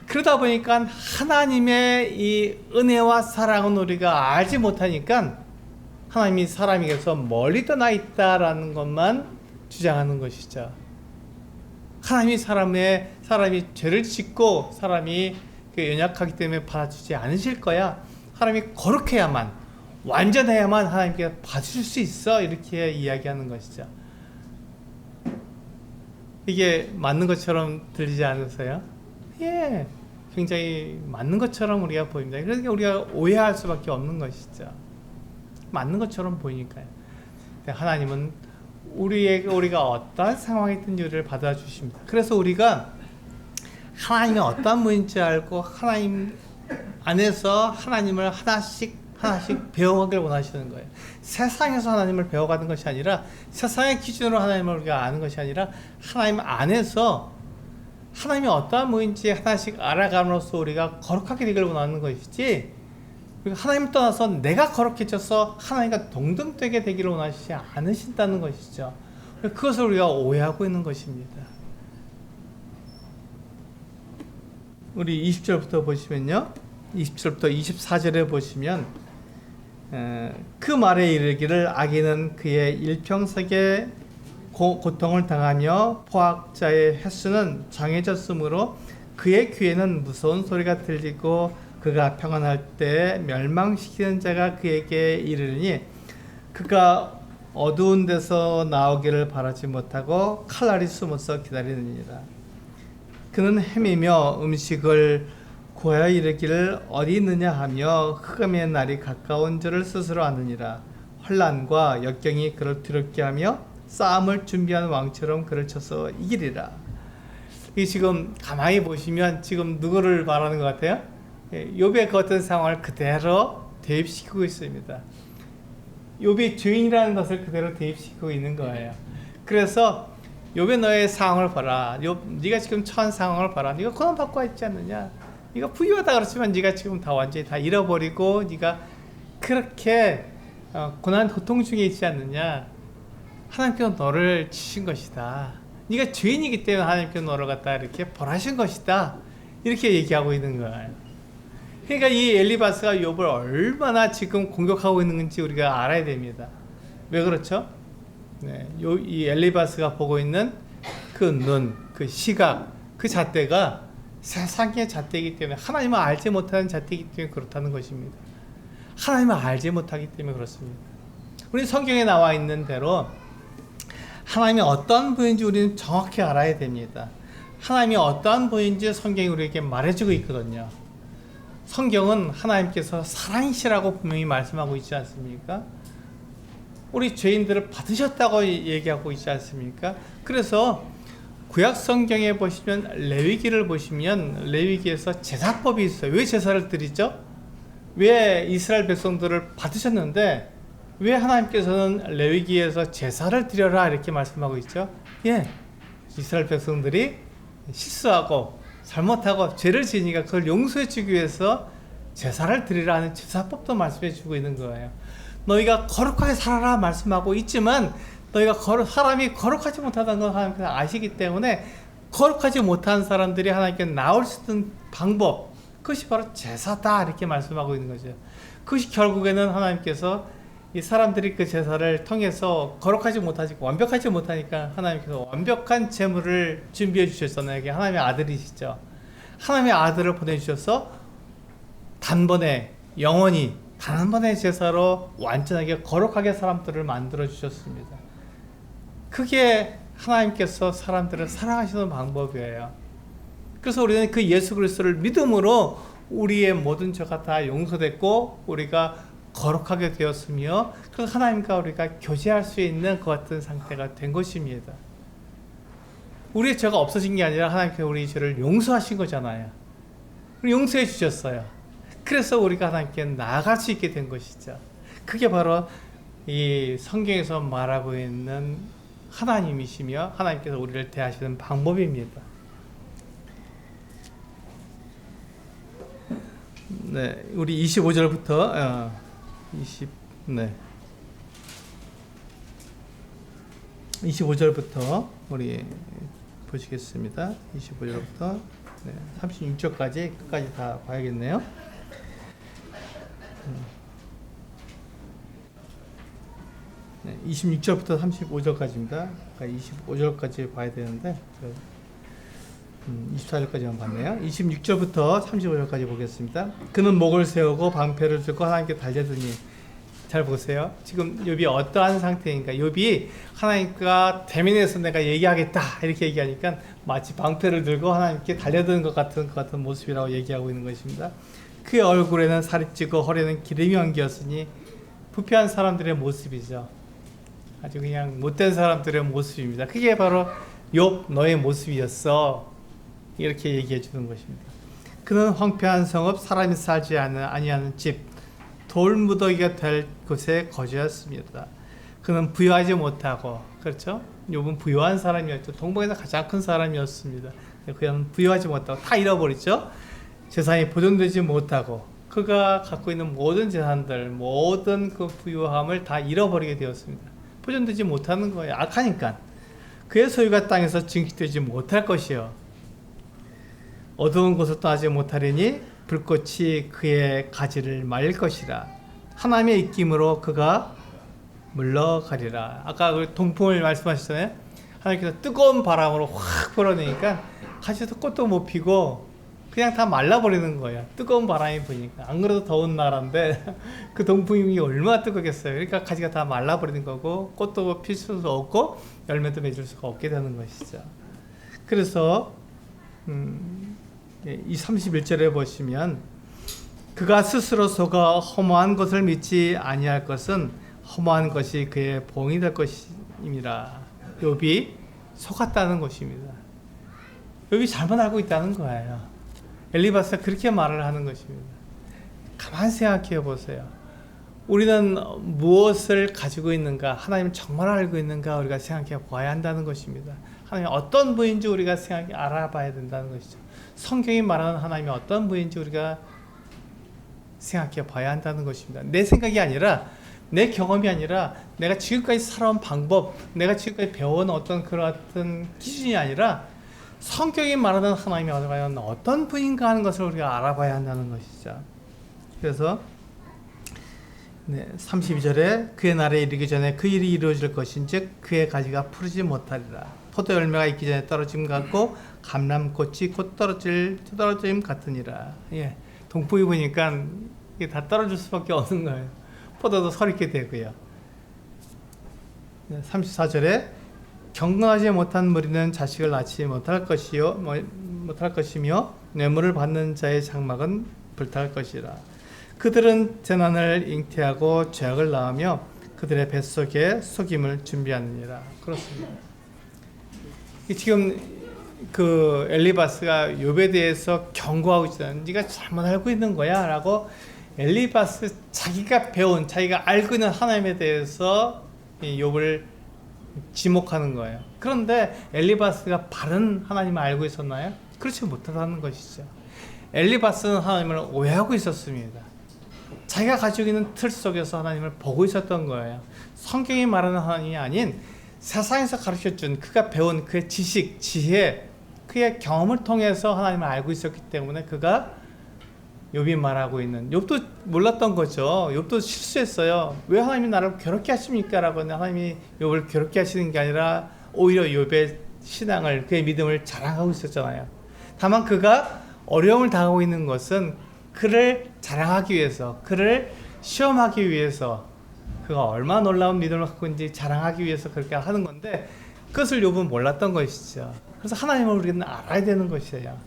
A: 그러다 보니까 하나님의 이 은혜와 사랑은 우리가 알지 못하니까 하나님이 사람에게서 멀리 떠나 있다라는 것만 주장하는 것이죠. 하나님이 사람이 죄를 짓고 사람이 연약하기 때문에 받아주지 않으실 거야. 하나님이 거룩해야만, 완전해야만 하나님께 받으실 수 있어. 이렇게 이야기하는 것이죠. 이게 맞는 것처럼 들리지 않으세요? 예, 굉장히 맞는 것처럼 우리가 보입니다. 그러니까 우리가 오해할 수밖에 없는 것이죠. 맞는 것처럼 보이니까요. 하나님은 우리가 어떠한 상황에 있든지 우리를 받아주십니다. 그래서 우리가 하나님이 어떠한 분인지 알고 하나님 안에서 하나님을 하나씩 배워가길 원하시는 거예요. 세상에서 하나님을 배워가는 것이 아니라, 세상의 기준으로 하나님을 우리가 아는 것이 아니라 하나님 안에서 하나님이 어떠한 분인지 하나씩 알아감으로써 우리가 거룩하게 되길 원하는 것이지, 하나님 떠나서 내가 거룩해져서 하나님과 동등되게 되기를 원하시지 않으신다는 것이죠. 그것을 우리가 오해하고 있는 것입니다. 우리 20절부터 보시면요, 20절부터 24절에 보시면 그 말에 이르기를 악인은 그의 일평생에 고통을 당하며 포악자의 횟수는 정해졌으므로 그의 귀에는 무서운 소리가 들리고 그가 평안할 때 멸망시키는 자가 그에게 이르니 그가 어두운 데서 나오기를 바라지 못하고 칼날이 숨어서 기다리느니라. 그는 헤매며 음식을 구하여 이르기를 어디 있느냐 하며 흑암의 날이 가까운 줄을 스스로 아느니라. 환난과 역경이 그를 두렵게 하며 싸움을 준비하는 왕처럼 그를 쳐서 이기리라. 이 지금 가만히 보시면 지금 누구를 말하는 것 같아요? 욥의 그 어떤 상황을 그대로 대입시키고 있습니다. 욥이 죄인이라는 것을 그대로 대입시키고 있는 거예요. 그래서 욥의 너의 상황을 봐라. 네가 지금 처한 상황을 봐라. 네가 고난받고 있지 않느냐? 네가 부유하다 그렇지만 네가 지금 다 완전히 다 잃어버리고 네가 그렇게 고난 고통 중에 있지 않느냐? 하나님께서 너를 치신 것이다. 네가 죄인이기 때문에 하나님께서 너를 갖다 이렇게 벌하신 것이다. 이렇게 얘기하고 있는 거예요. 그러니까 이 엘리바스가 욥을 얼마나 지금 공격하고 있는 건지 우리가 알아야 됩니다. 왜 그렇죠? 네, 이 엘리바스가 보고 있는 그 눈, 그 시각, 그 잣대가 세상의 잣대이기 때문에 하나님을 알지 못하는 잣대이기 때문에 그렇다는 것입니다. 하나님을 알지 못하기 때문에 그렇습니다. 우리 성경에 나와 있는 대로 하나님이 어떤 분인지 우리는 정확히 알아야 됩니다. 하나님이 어떤 분인지 성경이 우리에게 말해주고 있거든요. 성경은 하나님께서 사랑이시라고 분명히 말씀하고 있지 않습니까? 우리 죄인들을 받으셨다고 얘기하고 있지 않습니까? 그래서 구약 성경에 보시면 레위기를 보시면 레위기에서 제사법이 있어요. 왜 제사를 드리죠? 왜 이스라엘 백성들을 받으셨는데 왜 하나님께서는 레위기에서 제사를 드려라 이렇게 말씀하고 있죠? 예, 이스라엘 백성들이 실수하고 잘못하고 죄를 지으니까 그걸 용서해 주기 위해서 제사를 드리라는 제사법도 말씀해 주고 있는 거예요. 너희가 거룩하게 살아라 말씀하고 있지만 너희가 사람이 거룩하지 못하다는 걸 하나님께서 아시기 때문에 거룩하지 못한 사람들이 하나님께 나올 수 있는 방법, 그것이 바로 제사다 이렇게 말씀하고 있는 거죠. 그것이 결국에는 하나님께서 이 사람들이 그 제사를 통해서 거룩하지 못하고 완벽하지 못하니까 하나님께서 완벽한 제물을 준비해 주셨잖아요. 이게 하나님의 아들이시죠. 하나님의 아들을 보내주셔서 단번에 영원히 단 한 번의 제사로 완전하게 거룩하게 사람들을 만들어 주셨습니다. 그게 하나님께서 사람들을 사랑하시는 방법이에요. 그래서 우리는 그 예수 그리스도를 믿음으로 우리의 모든 죄가 다 용서됐고 우리가 거룩하게 되었으며 그래서 하나님과 우리가 교제할 수 있는 그 같은 상태가 된 것입니다. 우리의 죄가 없어진 게 아니라 하나님께서 우리 죄를 용서하신 거잖아요. 용서해 주셨어요. 그래서 우리가 하나님께 나아갈 수 있게 된 것이죠. 그게 바로 이 성경에서 말하고 있는 하나님이시며 하나님께서 우리를 대하시는 방법입니다. 네, 우리 25절부터 25절부터 우리 보시겠습니다. 25절부터 36절까지 끝까지 다 봐야겠네요. 26절부터 35절까지입니다. 25절까지 봐야 되는데 24절까지만 봤네요. 26절부터 35절까지 보겠습니다. 그는 목을 세우고 방패를 들고 하나님께 달려드니, 잘 보세요. 지금 욥이 어떠한 상태인가? 욥이 하나님과 대면해서 내가 얘기하겠다 이렇게 얘기하니까 마치 방패를 들고 하나님께 달려드는 것 같은 모습이라고 얘기하고 있는 것입니다. 그의 얼굴에는 살이 찌고 허리에는 기름이 엉겼으니 부패한 사람들의 모습이죠. 아주 그냥 못된 사람들의 모습입니다. 그게 바로 욥 너의 모습이었어. 이렇게 얘기해 주는 것입니다. 그는 황폐한 성읍, 사람이 살지 아니하는 집, 돌무더기가 될 곳에 거주했습니다. 그는 부유하지 못하고, 그렇죠? 욥은 부유한 사람이었죠. 동방에서 가장 큰 사람이었습니다. 그는 부유하지 못하고 다 잃어버렸죠. 재산이 보존되지 못하고 그가 갖고 있는 모든 재산들, 모든 그 부유함을 다 잃어버리게 되었습니다. 보존되지 못하는 거예요. 악하니까. 그의 소유가 땅에서 증식되지 못할 것이요, 어두운 곳을 떠나지 못하리니 불꽃이 그의 가지를 말릴 것이라. 하나님의 입김으로 그가 물러가리라. 아까 그 동풍을 말씀하셨잖아요. 하나님께서 뜨거운 바람으로 확 불어내니까 가지도 꽃도 못 피고 그냥 다 말라버리는 거예요. 뜨거운 바람이 부니까. 안 그래도 더운 나라인데 그 동풍이 얼마나 뜨겁겠어요. 그러니까 가지가 다 말라버리는 거고 꽃도 필 수 없고 열매도 맺을 수가 없게 되는 것이죠. 그래서 이 31절에 보시면 그가 스스로 속아 허무한 것을 믿지 아니할 것은 허무한 것이 그의 봉이 될 사람임이라. 욥이 속았다는 것입니다. 욥이 잘못 알고 있다는 거예요. 엘리바스가 그렇게 말을 하는 것입니다. 가만 생각해 보세요. 우리는 무엇을 가지고 있는가, 하나님을 정말 알고 있는가 우리가 생각해 봐야 한다는 것입니다. 하나님이 어떤 분인지 우리가 알아봐야 된다는 것이죠. 성경이 말하는 하나님이 어떤 분인지 우리가 생각해 봐야 한다는 것입니다. 내 생각이 아니라, 내 경험이 아니라, 내가 지금까지 살아온 방법, 내가 지금까지 배워온 어떤 그런 같은 기준이 아니라 성경이 말하는 하나님이 어떤 분인가 하는 것을 우리가 알아봐야 한다는 것이죠. 그래서 32절에 그의 날에 이르기 전에 그 일이 이루어질 것인즉 그의 가지가 푸르지 못하리라. 포도 열매가 있기 전에 떨어짐 같고 감람꽃이 곧 떨어짐 같으니라. 예, 동풍이 부니까 이게 다 떨어질 수밖에 없는 거예요. 포도도 서리게 되고요. 34절에 경건하지 못한 무리는 자식을 낳지 못할 것이며 뇌물을 받는 자의 장막은 불탈 것이라. 그들은 재난을 잉태하고 죄악을 낳으며 그들의 뱃속에 속임을 준비하느니라. 그렇습니다. 지금 그 엘리바스가 욥에 대해서 경고하고 있잖아요. 네가 잘못 알고 있는 거야 라고 엘리바스 자기가 배운, 자기가 알고 있는 하나님에 대해서 욥을 지목하는 거예요. 그런데 엘리바스가 바른 하나님을 알고 있었나요? 그렇지 못하다는 것이죠. 엘리바스는 하나님을 오해하고 있었습니다. 자기가 가지고 있는 틀 속에서 하나님을 보고 있었던 거예요. 성경이 말하는 하나님이 아닌 세상에서 가르쳐준 그가 배운 그의 지식, 지혜, 그의 경험을 통해서 하나님을 알고 있었기 때문에 그가 욥이 말하고 있는, 욥도 몰랐던 거죠. 욥도 실수했어요. 왜 하나님이 나를 괴롭게 하십니까? 라고 하나님이 욥을 괴롭게 하시는 게 아니라 오히려 욥의 신앙을, 그의 믿음을 자랑하고 있었잖아요. 다만 그가 어려움을 당하고 있는 것은 그를 자랑하기 위해서, 그를 시험하기 위해서, 그가 얼마나 놀라운 믿음을 갖고 있는지 자랑하기 위해서 그렇게 하는 건데 그것을 욥은 몰랐던 것이죠. 그래서 하나님을 우리는 알아야 되는 것이에요.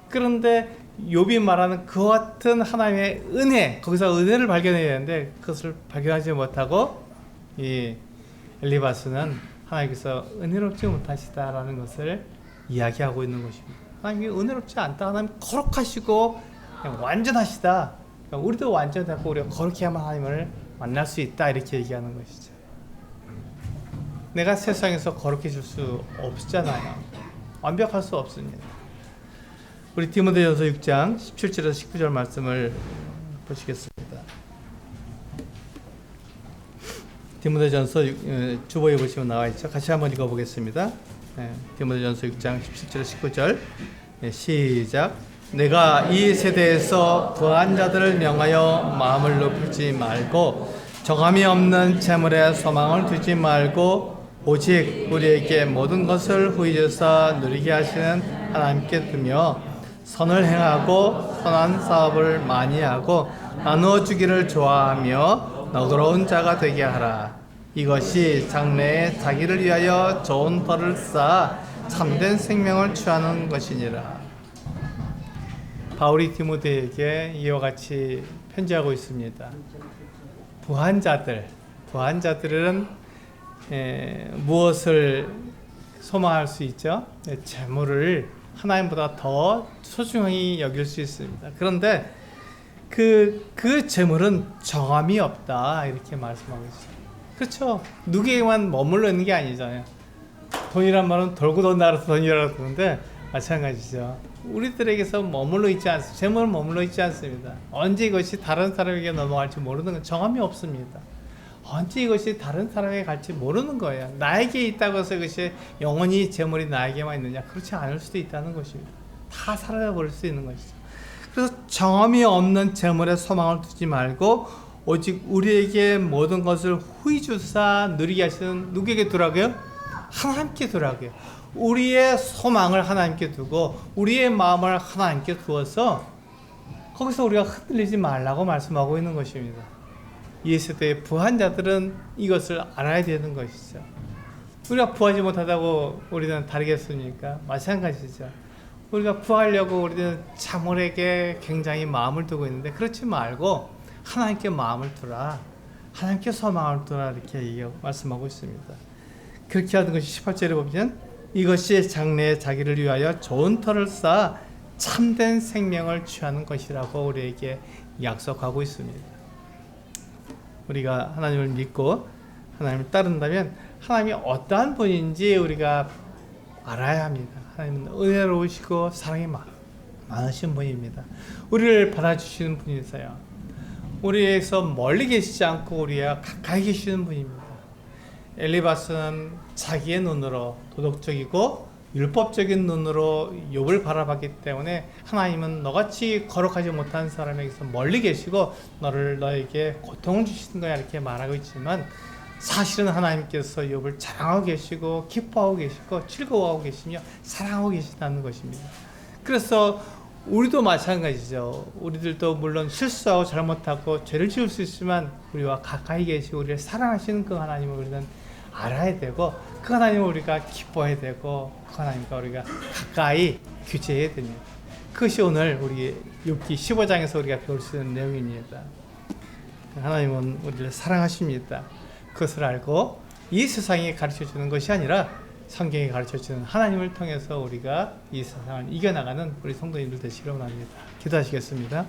A: 그런데 욥이 말하는 그와 같은 하나님의 은혜, 거기서 은혜를 발견해야 되는데 그것을 발견하지 못하고 이 엘리바스는 하나님께서 은혜롭지 못하시다라는 것을 이야기하고 있는 것입니다. 하나님이 은혜롭지 않다, 하나님 거룩하시고 그냥 완전하시다, 우리도 완전하고 우리가 거룩해야만 하나님을 만날 수 있다, 이렇게 얘기하는 것이죠. 내가 세상에서 거룩해질 수 없잖아요. 완벽할 수 없습니다. 우리 디모데전서 6장 17절에서 19절 말씀을 보시겠습니다. 디모데전서 주보에 보시면 나와 있죠. 같이 한번 읽어보겠습니다. 디모데전서 6장 17절에서 19절. 시작. 내가 이 세대에서 부한 자들을 명하여 마음을 높이지 말고 정함이 없는 재물에 소망을 두지 말고 오직 우리에게 모든 것을 후히 주사 누리게 하시는 하나님께 두며 선을 행하고 선한 사업을 많이 하고 나누어 주기를 좋아하며 너그러운 자가 되게 하라. 이것이 장래에 자기를 위하여 좋은 터를 쌓아 참된 생명을 취하는 것이니라. 바울이 디모데에게 이와 같이 편지하고 있습니다. 부한 자들은 무엇을 소망할 수 있죠? 재물을 하나님보다 더 소중히 여길 수 있습니다. 그런데 그 재물은 정함이 없다, 이렇게 말씀하고 있어요. 그렇죠? 누구에게만 머물러 있는 게 아니잖아요. 돈이란 말은 돌고 돈다라서 돈이라고 하는데 마찬가지죠. 우리들에게서 머물러 있지 않습니다. 재물은 머물러 있지 않습니다. 언제 이것이 다른 사람에게 넘어갈지 모르는 건 정함이 없습니다. 언제 이것이 다른 사람에게 갈지 모르는 거예요. 나에게 있다고 해서 이것이 영원히 재물이 나에게만 있느냐? 그렇지 않을 수도 있다는 것입니다. 다 사라져버릴 수 있는 것이죠. 그래서 정함이 없는 재물에 소망을 두지 말고 오직 우리에게 모든 것을 후히 주사 누리게 하시는 누구에게 두라고요? 하나님께 두라고요. 우리의 소망을 하나님께 두고 우리의 마음을 하나님께 두어서 거기서 우리가 흔들리지 말라고 말씀하고 있는 것입니다. 이 세대의 부한 자들은 이것을 알아야 되는 것이죠. 우리가 부하지 못하다고 우리는 다르겠습니까? 마찬가지죠. 우리가 부하려고 우리는 자물에게 굉장히 마음을 두고 있는데 그렇지 말고 하나님께 마음을 두라, 하나님께 소망을 두라, 이렇게 말씀하고 있습니다. 그렇게 하는 것이 18절에 보면 이것이 장래에 자기를 위하여 좋은 터를 쌓아 참된 생명을 취하는 것이라고 우리에게 약속하고 있습니다. 우리가 하나님을 믿고 하나님을 따른다면 하나님이 어떠한 분인지 우리가 알아야 합니다. 하나님은 은혜로우시고 사랑이 많으신 분입니다. 우리를 받아주시는 분이세요. 우리에서 멀리 계시지 않고 우리와 가까이 계시는 분입니다. 엘리바스는 자기의 눈으로 도덕적이고 율법적인 눈으로 욥을 바라봤기 때문에 하나님은 너같이 거룩하지 못한 사람에게서 멀리 계시고 너에게 고통을 주시는 거야 이렇게 말하고 있지만 사실은 하나님께서 욥을 자랑하고 계시고 기뻐하고 계시고 즐거워하고 계시며 사랑하고 계시다는 것입니다. 그래서 우리도 마찬가지죠. 우리들도 물론 실수하고 잘못하고 죄를 지을 수 있지만 우리와 가까이 계시고 우리를 사랑하시는 그 하나님을 우리는 알아야 되고 그 하나님을 우리가 기뻐해야 되고 그 하나님과 우리가 가까이 교제해야 됩니다. 그것이 오늘 우리 욥기 15장에서 우리가 배울 수 있는 내용입니다. 하나님은 우리를 사랑하십니다. 그것을 알고 이 세상이 가르쳐주는 것이 아니라 성경이 가르쳐주는 하나님을 통해서 우리가 이 세상을 이겨나가는 우리 성도님들 되시기를 원합니다. 기도하시겠습니다.